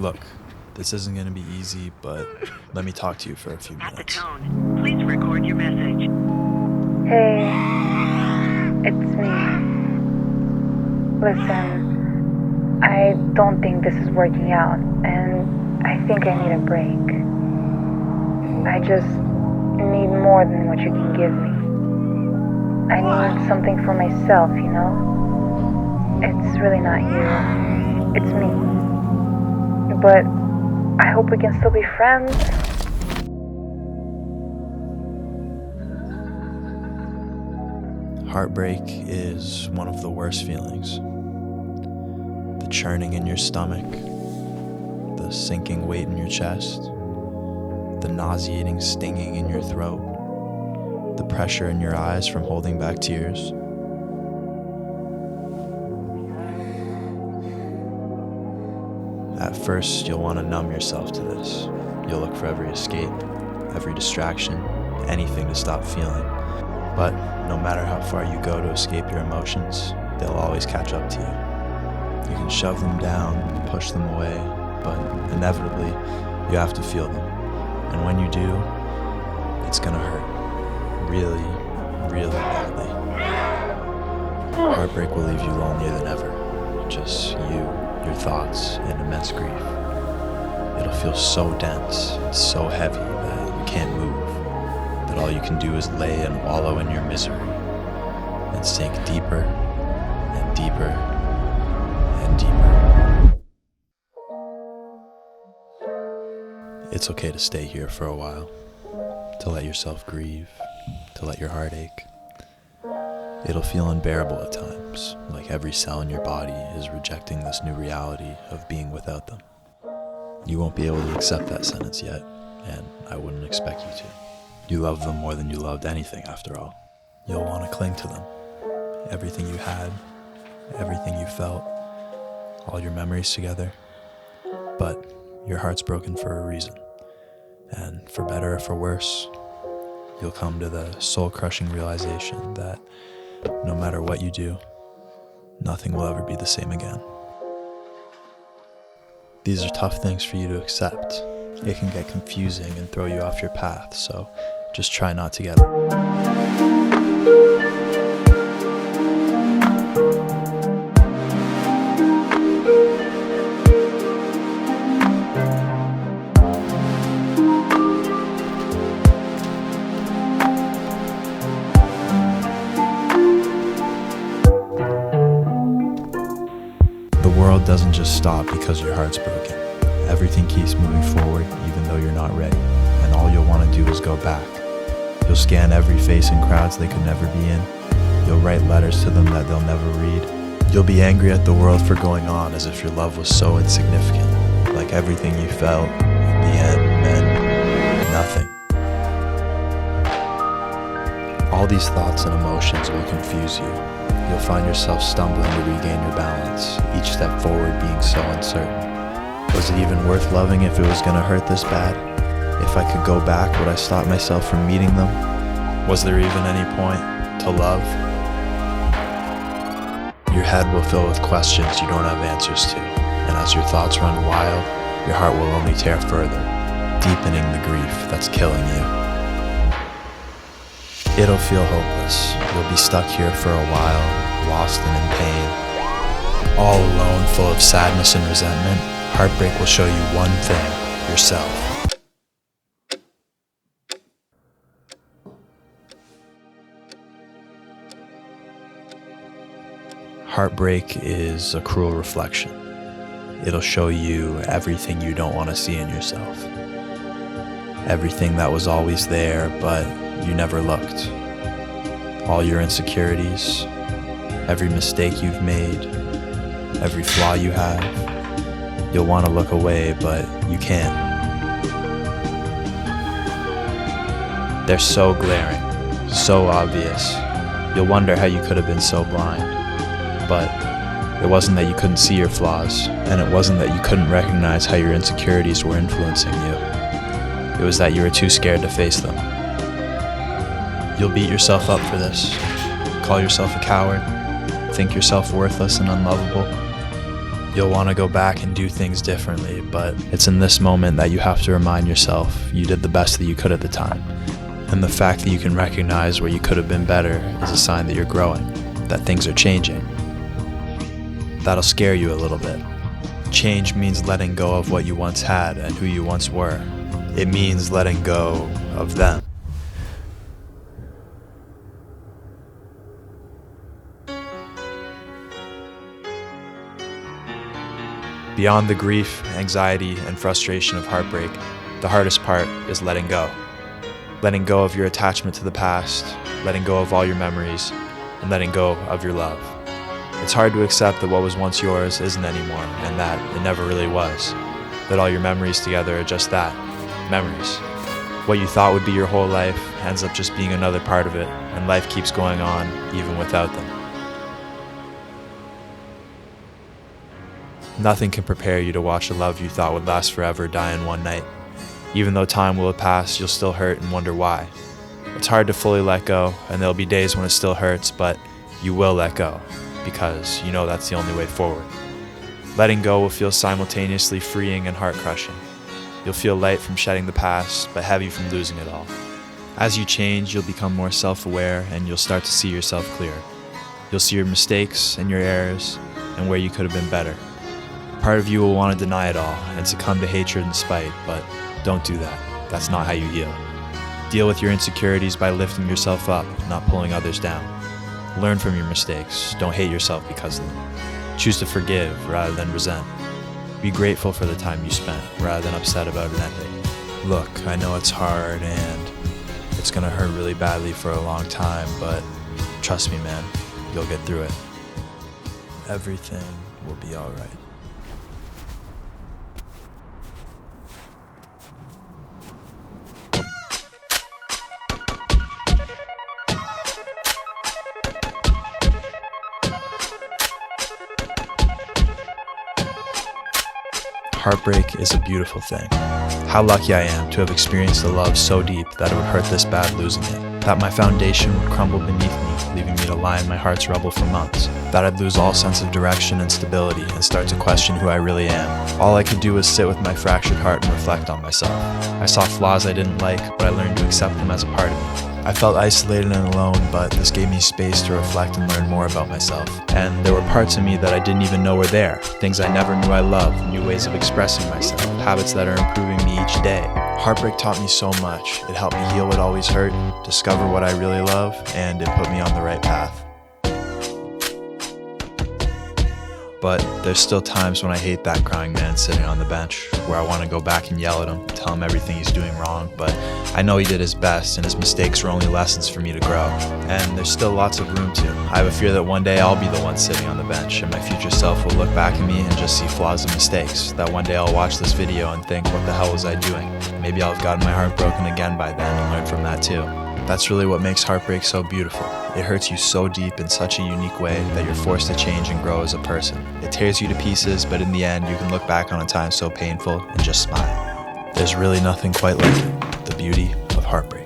Look, this isn't going to be easy, but let me talk to you for a few At the minutes. tone, please record your message. Hey, it's me. Listen, I don't think this is working out, and I think I need a break. I just need more than what you can give me. I need something for myself, you know? It's really not you. It's me. But I hope we can still be friends. Heartbreak is one of the worst feelings. The churning in your stomach, the sinking weight in your chest, the nauseating stinging in your throat, the pressure in your eyes from holding back tears. At first, you'll want to numb yourself to this. You'll look for every escape, every distraction, anything to stop feeling. But no matter how far you go to escape your emotions, they'll always catch up to you. You can shove them down, push them away, but inevitably, you have to feel them. And when you do, it's gonna hurt. Really, really badly. Heartbreak will leave you lonelier than ever. Just you, your thoughts, and immense grief. It'll feel so dense and so heavy that you can't move, that all you can do is lay and wallow in your misery and sink deeper and deeper and deeper. It's okay to stay here for a while, to let yourself grieve, to let your heart ache. It'll feel unbearable at times, like every cell in your body is rejecting this new reality of being without them. You won't be able to accept that sentence yet, and I wouldn't expect you to. You love them more than you loved anything, after all. You'll want to cling to them. Everything you had, everything you felt, all your memories together. But your heart's broken for a reason. And for better or for worse, you'll come to the soul-crushing realization that no matter what you do, nothing will ever be the same again. These are tough things for you to accept. It can get confusing and throw you off your path, so just try not to get it. The world doesn't just stop because your heart's broken. Everything keeps moving forward even though you're not ready, and all you'll want to do is go back. You'll scan every face in crowds they could never be in. You'll write letters to them that they'll never read. You'll be angry at the world for going on as if your love was so insignificant, like everything you felt in the end meant nothing. All these thoughts and emotions will confuse you. You'll find yourself stumbling to regain your balance, each step forward being so uncertain. Was it even worth loving if it was going to hurt this bad? If I could go back, would I stop myself from meeting them? Was there even any point to love? Your head will fill with questions you don't have answers to, and as your thoughts run wild, your heart will only tear further, deepening the grief that's killing you. It'll feel hopeless. You'll be stuck here for a while, lost and in pain. All alone, full of sadness and resentment, heartbreak will show you one thing: yourself. Heartbreak is a cruel reflection. It'll show you everything you don't want to see in yourself. Everything that was always there, but you never looked. All your insecurities, every mistake you've made, every flaw you have. You'll want to look away, but you can't. They're so glaring, so obvious. You'll wonder how you could have been so blind. But it wasn't that you couldn't see your flaws, and it wasn't that you couldn't recognize how your insecurities were influencing you. It was that you were too scared to face them. You'll beat yourself up for this, call yourself a coward, think yourself worthless and unlovable, You'll want to go back and do things differently, but it's in this moment that you have to remind yourself you did the best that you could at the time. And the fact that you can recognize where you could have been better is a sign that you're growing, that things are changing. That'll scare you a little bit. Change means letting go of what you once had and who you once were. It means letting go of them. Beyond the grief, anxiety, and frustration of heartbreak, the hardest part is letting go. Letting go of your attachment to the past, letting go of all your memories, and letting go of your love. It's hard to accept that what was once yours isn't anymore, and that it never really was. That all your memories together are just that, memories. What you thought would be your whole life ends up just being another part of it, and life keeps going on even without them. Nothing can prepare you to watch a love you thought would last forever die in one night. Even though time will have passed, you'll still hurt and wonder why. It's hard to fully let go, and there'll be days when it still hurts, but you will let go, because you know that's the only way forward. Letting go will feel simultaneously freeing and heart-crushing. You'll feel light from shedding the past, but heavy from losing it all. As you change, you'll become more self-aware, and you'll start to see yourself clear. You'll see your mistakes and your errors, and where you could have been better. Part of you will want to deny it all and succumb to hatred and spite, but don't do that. That's not how you heal. Deal with your insecurities by lifting yourself up, not pulling others down. Learn from your mistakes. Don't hate yourself because of them. Choose to forgive rather than resent. Be grateful for the time you spent rather than upset about it ending. Look, I know it's hard and it's gonna hurt really badly for a long time, but trust me, man, you'll get through it. Everything will be all right. Heartbreak is a beautiful thing. How lucky I am to have experienced a love so deep that it would hurt this bad losing it. That my foundation would crumble beneath me, leaving me to lie in my heart's rubble for months. That I'd lose all sense of direction and stability and start to question who I really am. All I could do was sit with my fractured heart and reflect on myself. I saw flaws I didn't like, but I learned to accept them as a part of me. I felt isolated and alone, but this gave me space to reflect and learn more about myself. And there were parts of me that I didn't even know were there. Things I never knew I loved, new ways of expressing myself, habits that are improving me each day. Heartbreak taught me so much. It helped me heal what always hurt, discover what I really love, and it put me on the right path. But there's still times when I hate that crying man sitting on the bench, where I want to go back and yell at him, tell him everything he's doing wrong, but I know he did his best and his mistakes were only lessons for me to grow. And there's still lots of room to. I have a fear that one day I'll be the one sitting on the bench and my future self will look back at me and just see flaws and mistakes. That one day I'll watch this video and think, what the hell was I doing? Maybe I'll have gotten my heart broken again by then and learn from that too. That's really what makes heartbreak so beautiful. It hurts you so deep in such a unique way that you're forced to change and grow as a person. It tears you to pieces, but in the end, you can look back on a time so painful and just smile. There's really nothing quite like it, the beauty of heartbreak.